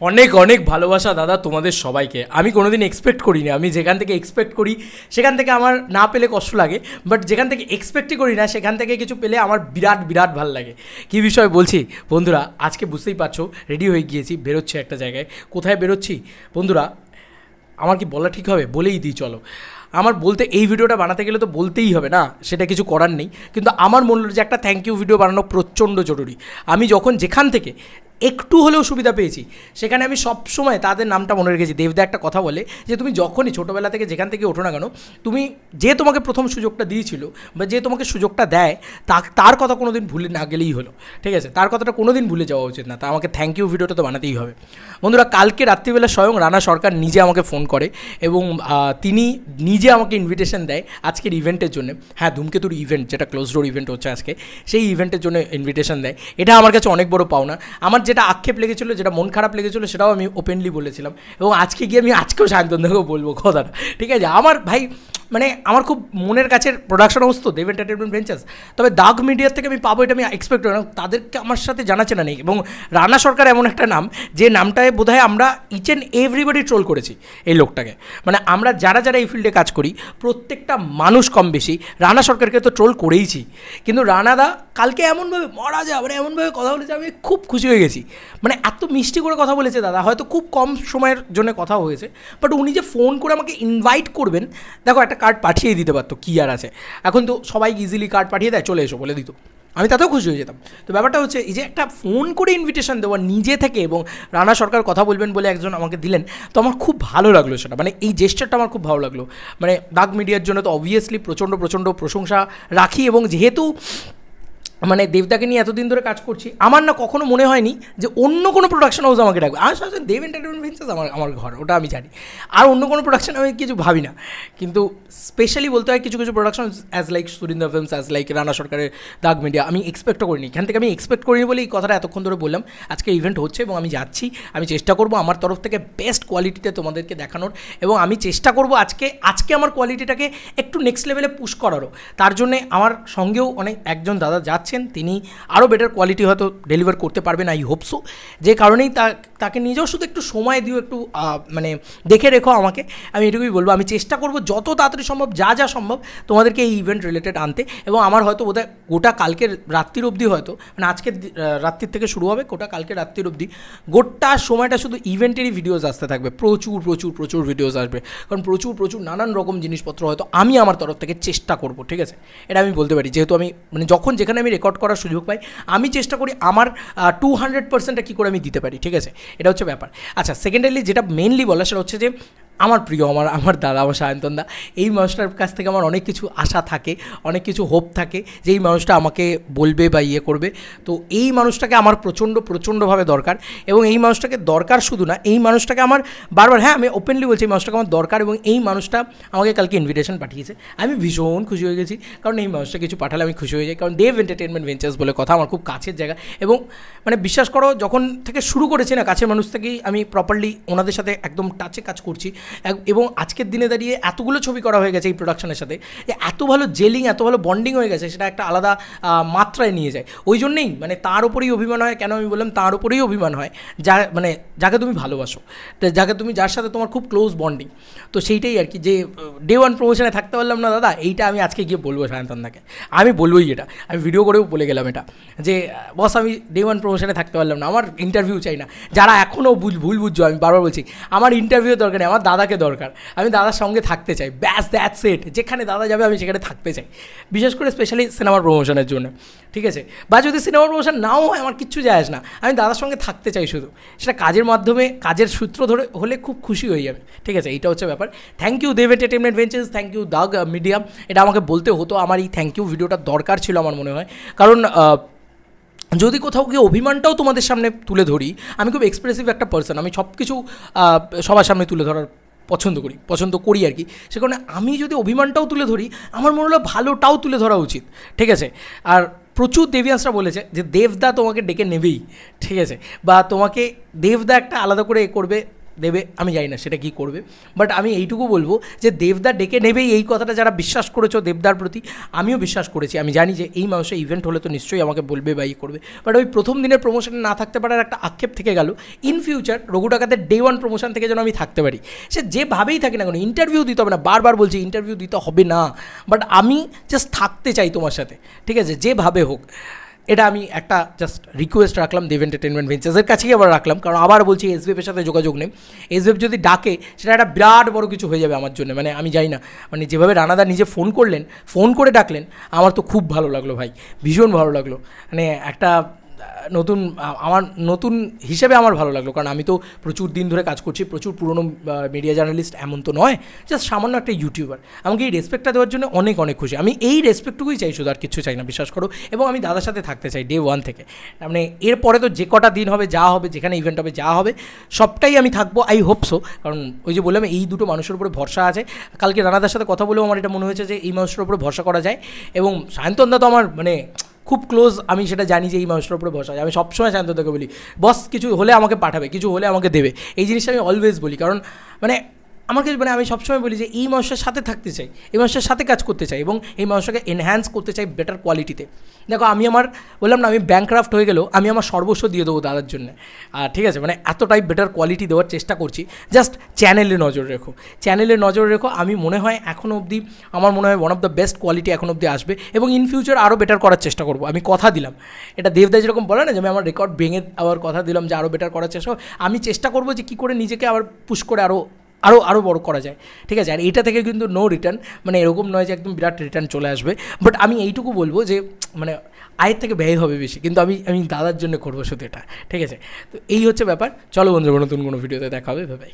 অনেক অনেক ভালোবাসা দাদা তোমাদের সবাইকে। আমি কোনোদিন এক্সপেক্ট করিনি, আমি যেখান থেকে এক্সপেক্ট করি সেখান থেকে আমার না পেলে কষ্ট লাগে, বাট যেখান থেকে এক্সপেক্টই করি না সেখান থেকে কিছু পেলে আমার বিরাট বিরাট ভালো লাগে। কী বিষয় বলছি বন্ধুরা, আজকে বুঝতেই পারছো রেডি হয়ে গিয়েছি, বেরোচ্ছি একটা জায়গায়। কোথায় বেরোচ্ছি বন্ধুরা, আমার কি বলা ঠিক হবে? বলেই দিই চলো। আমার বলতে, এই ভিডিওটা বানাতে গেলে তো বলতেই হবে না, সেটা কিছু করার নেই, কিন্তু আমার মনে হলো যে একটা থ্যাংক ইউ ভিডিও বানানো প্রচণ্ড জরুরি। আমি যখন যেখান থেকে একটু হলেও সুবিধা পেয়েছি সেখানে আমি সবসময় তাদের নামটা মনে রেখেছি। দেবদা একটা কথা বলে যে তুমি যখনই ছোটোবেলা থেকে যেখান থেকে ওঠো না কেন, তুমি যে তোমাকে প্রথম সুযোগটা দিয়েছিল বা যে তোমাকে সুযোগটা দেয় তার কথা কোনো দিন ভুলে না গেলেই হলো, ঠিক আছে? তার কথাটা কোনো দিন ভুলে যাওয়া উচিত না। তা আমাকে থ্যাংক ইউ ভিডিওটা তো বানাতেই হবে। বন্ধুরা, কালকে রাত্রিবেলা স্বয়ং রানা সরকার নিজে আমাকে ফোন করে এবং তিনি নিজে আমাকে ইনভিটেশন দেয় আজকের ইভেন্টের জন্য। হ্যাঁ, ধূমকেতুর ইভেন্ট, যেটা ক্লোজ ডোর ইভেন্ট হচ্ছে আজকে, সেই ইভেন্টের জন্য ইনভিটেশন দেয়। এটা আমার কাছে অনেক বড় পাওনা। আমার যেটা আক্ষেপ লেগেছিলো, যেটা মন খারাপ লেগেছিলো, সেটাও আমি ওপেনলি বলেছিলাম এবং আজকে গিয়ে আমি আজকেও সায়ন্তনদাকেও বলবো কথাটা, ঠিক আছে? আমার ভাই মানে আমার খুব মনের কাছের প্রোডাকশন হাউস তো দেব এন্টারটেনমেন্ট ভেঞ্চার্স, তবে দাগ মিডিয়ার থেকে আমি পাবো এটা আমি এক্সপেক্ট করি না। তাদেরকে আমার সাথে জানাচেনা নেই এবং রানা সরকার এমন একটা নাম যে নামটায় বোধহয় আমরা ইচ অ্যান্ড এভরিবডি ট্রোল করেছি এই লোকটাকে। মানে আমরা যারা যারা এই ফিল্ডে কাজ করি প্রত্যেকটা মানুষ কম বেশি রানা সরকারকে তো ট্রোল করেইছি, কিন্তু রানাদা কালকে এমনভাবে মরা যায়, মানে এমনভাবে কথা বলেছে, আমি খুব খুশি হয়ে গেছি। মানে এত মিষ্টি করে কথা বলেছে দাদা, হয়তো খুব কম সময়ের জন্য কথা হয়েছে, বাট উনি যে ফোন করে আমাকে ইনভাইট করবেন, দেখো একটা কার্ড পাঠিয়ে দিতে পারতো, কী আর আছে, এখন তো সবাই ইজিলি কার্ড পাঠিয়ে দেয়, চলে এসো বলে দিত, আমি তাতেও খুশি হয়ে যেতাম। তো ব্যাপারটা হচ্ছে এই যে একটা ফোন করে ইনভিটেশন দেওয়া নিজে থেকে, এবং রানা সরকার কথা বলবেন বলে একজন আমাকে দিলেন, তো আমার খুব ভালো লাগলো সেটা। মানে এই জেস্টারটা আমার খুব ভালো লাগলো। মানে দাগ মিডিয়ার জন্য তো অবভিয়াসলি প্রচণ্ড প্রচণ্ড প্রশংসা রাখি, এবং যেহেতু মানে দেবদাকে নিয়ে এতদিন ধরে কাজ করছি, আমার না কখনো মনে হয়নি যে অন্য কোনো প্রোডাকশন হাউস আমাকে ডাকবে। আমার সাথে দেব এন্টারটেনমেন্ট ভেঞ্চার্স আমার ঘর, ওটা আমি জানি, আর অন্য কোনো প্রোডাকশন আমি কিছু ভাবি না। কিন্তু স্পেশালি বলতে হয় কিছু কিছু production as like Surinder films, as like Rana সরকারের দাগ মিডিয়া, আমি এক্সপেক্টও করিনি। এখান থেকে আমি এক্সপেক্ট করিনি বলে এই কথাটা এতক্ষণ ধরে বললাম। আজকে ইভেন্ট হচ্ছে এবং আমি যাচ্ছি, আমি চেষ্টা করবো আমার তরফ থেকে বেস্ট কোয়ালিটিতে তোমাদেরকে দেখানোর, এবং আমি চেষ্টা করবো আজকে আমার কোয়ালিটিটাকে একটু নেক্সট লেভেলে পুশ করারও। তার জন্যে আমার সঙ্গেও একজন দাদা যাচ্ছেন, তিনি আরও বেটার কোয়ালিটি হয়তো ডেলিভার করতে পারবেন, আই হোপ সো। যে কারণেই তাকে নিজেও শুধু একটু সময় দিও, একটু মানে দেখে রেখো আমাকে, আমি এটুকুই বলবো। আমি চেষ্টা করবো যত তাড়াতাড়ি সম্ভব, যা সম্ভব তোমাদেরকে এই ইভেন্ট রিলেটেড আনতে, এবং আমার হয়তো বোধহয় গোটা কালকের রাত্রির অবধি, হয়তো মানে আজকের রাত্রির থেকে শুরু হবে, গোটা কালকের রাত্রির অবধি গোটা সময়টা শুধু ইভেন্টেরই ভিডিওস আসতে থাকবে, প্রচুর প্রচুর প্রচুর ভিডিওস আসবে, কারণ প্রচুর প্রচুর নানান রকম জিনিসপত্র হয়তো আমি আমার তরফ থেকে চেষ্টা করবো, ঠিক আছে? এটা আমি বলতে পারি, যেহেতু আমি মানে যখন যেখানে আমি রেকর্ড করার সুযোগ পাই আমি চেষ্টা করি আমার 200%টা কী করে আমি দিতে পারি, ঠিক আছে? এটা হচ্ছে ব্যাপার। আচ্ছা, সেকেন্ডারলি যেটা মেনলি বলা সেটা হচ্ছে যে আমার প্রিয় আমার দাদা, আমার সায়ন্তনদা, এই মানুষটার কাছ থেকে আমার অনেক কিছু আশা থাকে, অনেক কিছু হোপ থাকে যে এই মানুষটা আমাকে বলবে বা ইয়ে করবে। তো এই মানুষটাকে আমার প্রচণ্ডভাবে দরকার, এবং এই মানুষটাকে দরকার শুধু না, এই মানুষটাকে আমার বারবার, হ্যাঁ আমি ওপেনলি বলছি, এই মানুষটাকে আমার দরকার, এবং এই মানুষটা আমাকে কালকে ইনভিটেশন পাঠিয়েছে। আমি ভীষণ খুশি হয়ে গেছি, কারণ এই মানুষটা কিছু পাঠালে আমি খুশি হয়ে যাই, কারণ দেব এন্টারটেনমেন্ট ভেঞ্চার্স বলে কথা আমার খুব কাছের জায়গা, এবং মানে বিশ্বাস করো যখন থেকে শুরু করেছি না, কাছের মানুষ থেকেই আমি প্রপারলি ওনাদের সাথে একদম টাচে কাজ করছি, এবং আজকের দিনে দাঁড়িয়ে এতগুলো ছবি করা হয়ে গেছে এই প্রোডাকশনের সাথে, এত ভালো জেলিং, এত ভালো বন্ডিং হয়ে গেছে, সেটা একটা আলাদা মাত্রায় নিয়ে যায়। ওই জন্যেই মানে তার উপরেই অভিমান হয়। কেন আমি বললাম তার উপরেই অভিমান হয়? মানে যাকে তুমি ভালোবাসো, যার সাথে তোমার খুব ক্লোজ বন্ডিং, তো সেইটাই আর কি। যে ডে ওয়ান প্রমোশনে থাকতে পারলাম না দাদা, এইটা আমি আজকে গিয়ে বলবো সায়ন্তনদাকে, আমি বলবোই এটা, আমি ভিডিও করেও বলে গেলাম এটা, যে বস আমি ডে ওয়ান প্রমোশনে থাকতে পারলাম না, আমার ইন্টারভিউ চাই না। যারা এখনও ভুল বুঝছো, আমি বারবার বলছি আমার ইন্টারভিউ দরকার নেই, আমার দাদাকে দরকার, আমি দাদার সঙ্গে থাকতে চাই, ব্যাস দ্যাটস ইট। যেখানে দাদা যাবে আমি সেখানে থাকতে চাই, বিশেষ করে স্পেশালি সিনেমার প্রমোশনের জন্য, ঠিক আছে? বা যদি সিনেমার প্রমোশন নাও হয়, আমার কিচ্ছু যায় আসে না, আমি দাদার সঙ্গে থাকতে চাই শুধু, সেটা কাজের মাধ্যমে, কাজের সূত্র ধরে হলে খুব খুশি হয়ে যাবে, ঠিক আছে? এইটা হচ্ছে ব্যাপার। Thank you Dev Entertainment Ventures, thank you দাগ মিডিয়া, এটা আমাকে বলতে হতো, আমার এই থ্যাংক ইউ ভিডিওটা দরকার ছিল আমার মনে হয়, কারণ যদি কোথাও গিয়ে অভিমানটাও তোমাদের সামনে তুলে ধরি, আমি খুব এক্সপ্রেসিভ একটা পার্সন, আমি সব কিছু সবার সামনে তুলে ধরার পছন্দ করি আর কি। সে কারণে আমি যদি অভিমানটাও তুলে ধরি, আমার মনে হলো ভালোটাও তুলে ধরা উচিত, ঠিক আছে? আর প্রচুর দেবিয়াসরা বলেছে যে দেবদা তোমাকে ডেকে নেবেই, ঠিক আছে? বা তোমাকে দেবদা একটা আলাদা করে করবে, দেবে, আমি জানি না সেটা কী করবে, বাট আমি এইটুকু বলবো যে দেবদা ডেকে নেবেই, এই কথাটা যারা বিশ্বাস করেছো দেবদার প্রতি, আমিও বিশ্বাস করেছি। আমি জানি যে এই মাসে ইভেন্ট হলে তো নিশ্চয়ই আমাকে বলবে বা করবে, বাট ওই প্রথম দিনের প্রমোশনে না থাকতে পারার একটা আক্ষেপ থেকে গেল। ইন ফিউচার রঘু ডাকাতের ডে ওয়ান প্রমোশন থেকে যেন আমি থাকতে পারি, সে যেভাবেই থাকে না কোনো, ইন্টারভিউ দিতে হবে না, বারবার বলছি ইন্টারভিউ দিতে হবে না, বাট আমি জাস্ট থাকতে চাই তোমার সাথে, ঠিক আছে, যেভাবে হোক। এটা আমি একটা জাস্ট রিকোয়েস্ট রাখলাম দেব এন্টারটেনমেন্ট ভেঞ্চার্সের কাছেই আবার রাখলাম, কারণ আবার বলছি এসবিএফের সাথে যোগাযোগ নেই। এসবিএফ যদি ডাকে সেটা একটা বিরাট বড় কিছু হয়ে যাবে আমার জন্য, মানে আমি জানি না, মানে যেভাবে রানাদা নিজে ফোন করলেন, ফোন করে ডাকলেন, আমার তো খুব ভালো লাগলো ভাই, ভীষণ ভালো লাগলো। মানে একটা নতুন, আমার নতুন হিসেবে আমার ভালো লাগলো, কারণ আমি তো প্রচুর দিন ধরে কাজ করছি, প্রচুর পুরনো মিডিয়া জার্নালিস্ট এমন তো নয়, জাস্ট সামান্য একটা ইউটিউবার। আমাকে এই রেসপেক্টটা দেওয়ার জন্য অনেক অনেক খুশি। আমি এই রেসপেক্টটুকুই চাই, শুধু আর কিছু চাই না, বিশ্বাস করো। এবং আমি দাদার সাথে থাকতে চাই ডে ওয়ান থেকে, মানে এরপরে তো যে কটা দিন হবে, যা হবে, যেখানে ইভেন্ট হবে, যা হবে, সবটাই আমি থাকবো, আই হোপ সো। কারণ ওই যে বললাম, এই দুটো মানুষের উপরে ভরসা আছে। কালকে রানাদার সাথে কথা বলেও আমার এটা মনে হয়েছে যে এই মানুষের উপরে ভরসা করা যায়। এবং সায়ন্তনদা তো আমার মানে খুব ক্লোজ, আমি সেটা জানি যে এই মানুষটার উপরে ভরসা। আমি সবসময় সায়ন্তনদাকে বলি, বস কিছু হলে আমাকে পাঠাবে, কিছু হলে আমাকে দেবে, এই জিনিসটা আমি অলওয়েজ বলি। কারণ মানে আমাকে, মানে আমি সবসময় বলি যে এই মানুষের সাথে থাকতে চাই, এই মানুষের সাথে কাজ করতে চাই, এবং এই মানুষটাকে এনহ্যান্স করতে চাই বেটার কোয়ালিটিতে। দেখো আমি আমার বললাম না, আমি ব্যাংক্রাফ্ট হয়ে গেলেও আমি আমার সর্বস্ব দিয়ে দেবো দাদার জন্য। আর ঠিক আছে, মানে এতটাই বেটার কোয়ালিটি দেওয়ার চেষ্টা করছি। জাস্ট চ্যানেলে নজর রেখো, চ্যানেলে নজর রেখো। আমি মনে হয় এখনও অবধি, আমার মনে হয় one of the best quality এখন অবধি আসবে, এবং ইন ফিউচার আরও বেটার করার চেষ্টা করবো। আমি কথা দিলাম, এটা দেবদা যেরকম বলে না যে আমি আমার রেকর্ড ভেঙে আবার কথা দিলাম যে আরও বেটার করার চেষ্টা, আমি চেষ্টা করবো যে কী করে নিজেকে আবার পুশ করে আরও বড় করা যায়, ঠিক আছে। আর এটা থেকে কিন্তু নো রিটার্ন, মানে এরকম নয় যে একদম বিরাট রিটার্ন চলে আসবে, বাট আমি এইটুকু বলবো যে মানে আয়ের থেকে ব্যয় হবে বেশি, কিন্তু আমি দাদার জন্য করবো শুধু এটা, ঠিক আছে। তো এই হচ্ছে ব্যাপার। চলো বন্ধুরা, নতুন কোনো ভিডিওতে দেখা হবে, ভাই।